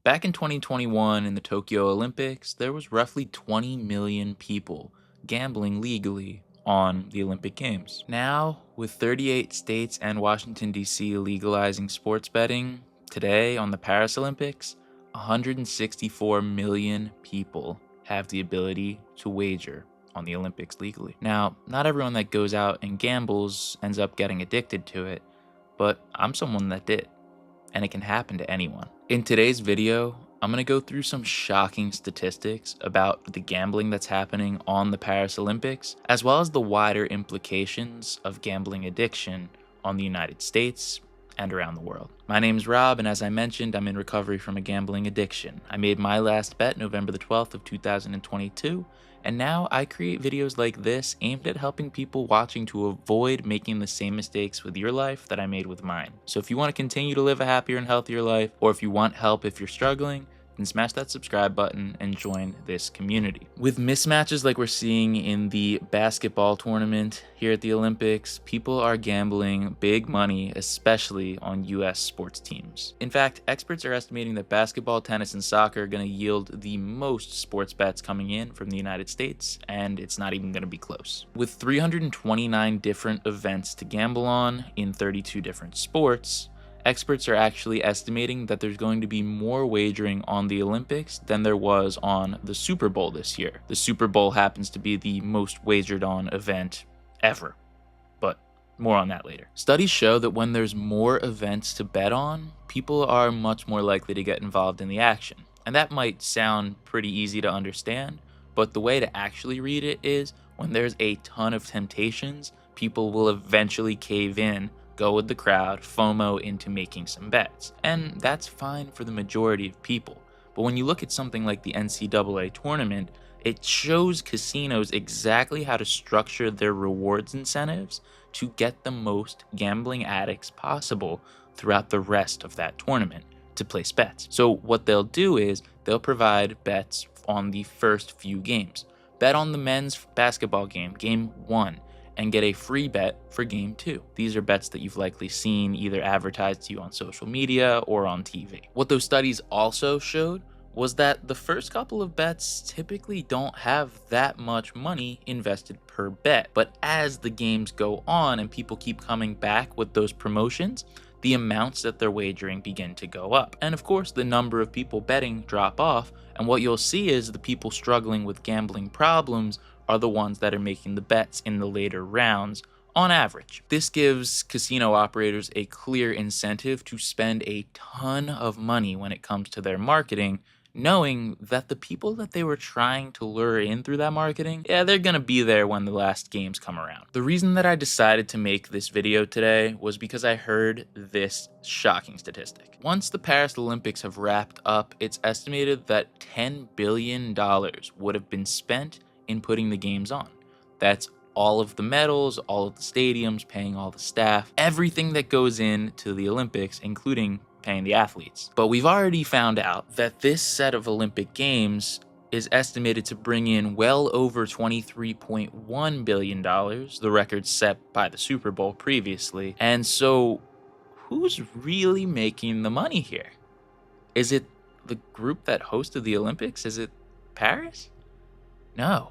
Back in 2021 in the Tokyo Olympics, there was roughly 20 million people gambling legally on the Olympic Games. Now, with 38 states and Washington, D.C. legalizing sports betting, today on the Paris Olympics, 164 million people have the ability to wager on the Olympics legally. Now, not everyone that goes out and gambles ends up getting addicted to it, but I'm someone that did, and it can happen to anyone. In today's video, I'm going to go through some shocking statistics about the gambling that's happening on the Paris Olympics, as well as the wider implications of gambling addiction on the United States and around the world. My name is Rob, and as I mentioned, I'm in recovery from a gambling addiction. I made my last bet November the 12th of 2022, and now I create videos like this aimed at helping people watching to avoid making the same mistakes with your life that I made with mine. So if you want to continue to live a happier and healthier life, or if you want help if you're struggling, then smash that subscribe button and join this community. With mismatches like we're seeing in the basketball tournament here at the Olympics, people are gambling big money, especially on US sports teams. In fact, experts are estimating that basketball, tennis, and soccer are going to yield the most sports bets coming in from the United States, and it's not even going to be close. With 329 different events to gamble on in 32 different sports, experts are actually estimating that there's going to be more wagering on the Olympics than there was on the Super Bowl this year. The Super Bowl happens to be the most wagered on event ever, but more on that later. Studies show that when there's more events to bet on, people are much more likely to get involved in the action. And that might sound pretty easy to understand, but the way to actually read it is when there's a ton of temptations, people will eventually cave in, go with the crowd, FOMO into making some bets. And that's fine for the majority of people. But when you look at something like the NCAA Tournament, it shows casinos exactly how to structure their rewards incentives to get the most gambling addicts possible throughout the rest of that tournament to place bets. So what they'll do is they'll provide bets on the first few games. Bet on the men's basketball game, game 1, and get a free bet for game 2. These are bets that you've likely seen either advertised to you on social media or on TV. What those studies also showed was that the first couple of bets typically don't have that much money invested per bet. But as the games go on and people keep coming back with those promotions, the amounts that they're wagering begin to go up. And of course, the number of people betting drop off. And what you'll see is the people struggling with gambling problems are the ones that are making the bets in the later rounds on average. This gives casino operators a clear incentive to spend a ton of money when it comes to their marketing, knowing that the people that they were trying to lure in through that marketing, they're gonna be there when the last games come around. The reason that I decided to make this video today was because I heard this shocking statistic. Once the Paris Olympics have wrapped up, it's estimated that $10 billion would have been spent in putting the games on. That's all of the medals, all of the stadiums, paying all the staff, everything that goes into the Olympics, including paying the athletes. But we've already found out that this set of Olympic Games is estimated to bring in well over $23.1 billion, the record set by the Super Bowl previously. And so who's really making the money here? Is it the group that hosted the Olympics? Is it Paris? No.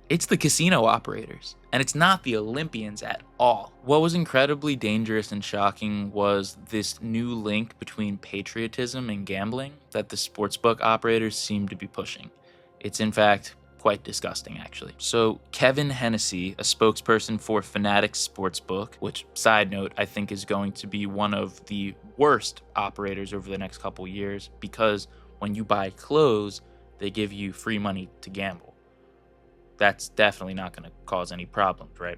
It's the casino operators, and it's not the Olympians at all. What was incredibly dangerous and shocking was this new link between patriotism and gambling that the sportsbook operators seem to be pushing. It's in fact quite disgusting, actually. So Kevin Hennessy, a spokesperson for Fanatics Sportsbook, which, side note, I think is going to be one of the worst operators over the next couple years, because when you buy clothes, they give you free money to gamble. That's definitely not going to cause any problems, right?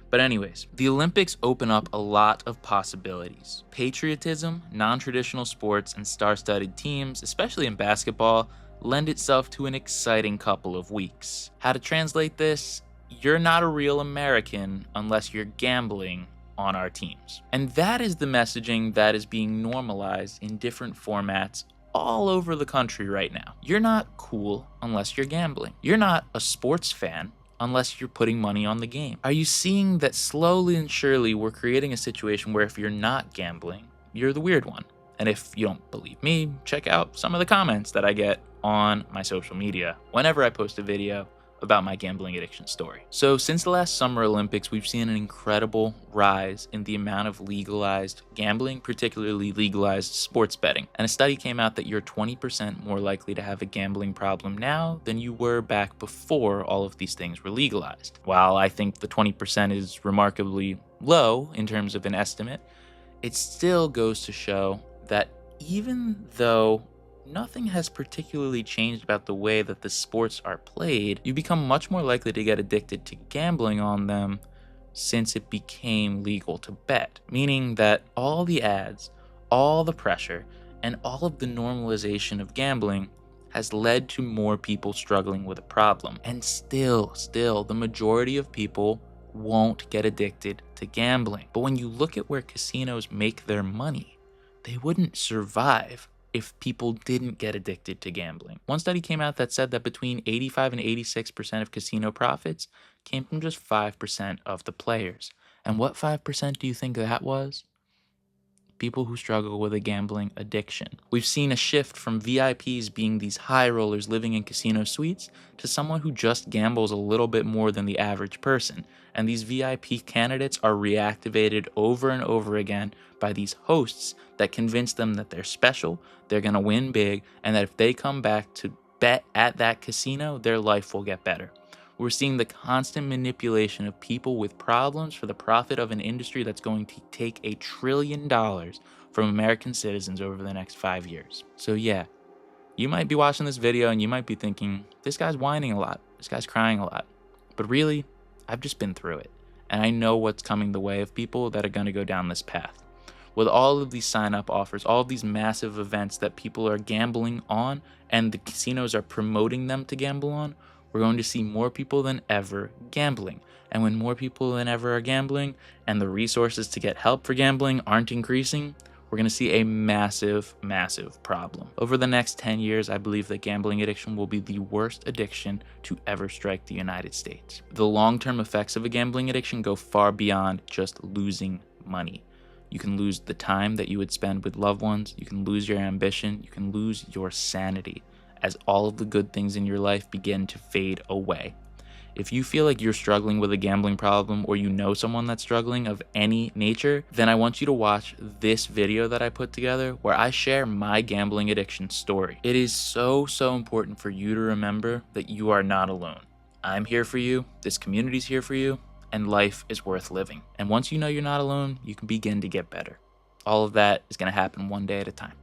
But anyways, the Olympics open up a lot of possibilities. Patriotism, non-traditional sports, and star-studded teams, especially in basketball, lend itself to an exciting couple of weeks. How to translate this? You're not a real American unless you're gambling on our teams. And that is the messaging that is being normalized in different formats all over the country right now. You're not cool unless you're gambling. You're not a sports fan unless you're putting money on the game. Are you seeing that slowly and surely we're creating a situation where if you're not gambling, you're the weird one? And if you don't believe me, check out some of the comments that I get on my social media whenever I post a video about my gambling addiction story. So since the last Summer Olympics, we've seen an incredible rise in the amount of legalized gambling, particularly legalized sports betting. And a study came out that you're 20% more likely to have a gambling problem now than you were back before all of these things were legalized. While I think the 20% is remarkably low in terms of an estimate, it still goes to show that even though nothing has particularly changed about the way that the sports are played, you become much more likely to get addicted to gambling on them since it became legal to bet. Meaning that all the ads, all the pressure, and all of the normalization of gambling has led to more people struggling with a problem. And still, the majority of people won't get addicted to gambling. But when you look at where casinos make their money, they wouldn't survive if people didn't get addicted to gambling. One study came out that said that between 85 and 86% of casino profits came from just 5% of the players. And what 5% do you think that was? People who struggle with a gambling addiction. We've seen a shift from VIPs being these high rollers living in casino suites to someone who just gambles a little bit more than the average person. And these VIP candidates are reactivated over and over again by these hosts that convince them that they're special, they're going to win big, and that if they come back to bet at that casino, their life will get better. We're seeing the constant manipulation of people with problems for the profit of an industry that's going to take $1 trillion from American citizens over the next 5 years. So yeah, you might be watching this video and you might be thinking, this guy's whining a lot, this guy's crying a lot. But really, I've just been through it. And I know what's coming the way of people that are going to go down this path. With all of these sign-up offers, all of these massive events that people are gambling on and the casinos are promoting them to gamble on, we're going to see more people than ever gambling. And when more people than ever are gambling and the resources to get help for gambling aren't increasing, we're going to see a massive problem. Over the next 10 years, I believe that gambling addiction will be the worst addiction to ever strike the United States. The long-term effects of a gambling addiction go far beyond just losing money. You can lose the time that you would spend with loved ones, you can lose your ambition, you can lose your sanity, as all of the good things in your life begin to fade away. If you feel like you're struggling with a gambling problem or you know someone that's struggling of any nature, then I want you to watch this video that I put together where I share my gambling addiction story. It is so important for you to remember that you are not alone. I'm here for you, this community's here for you, and life is worth living. And once you know you're not alone, you can begin to get better. All of that is going to happen one day at a time.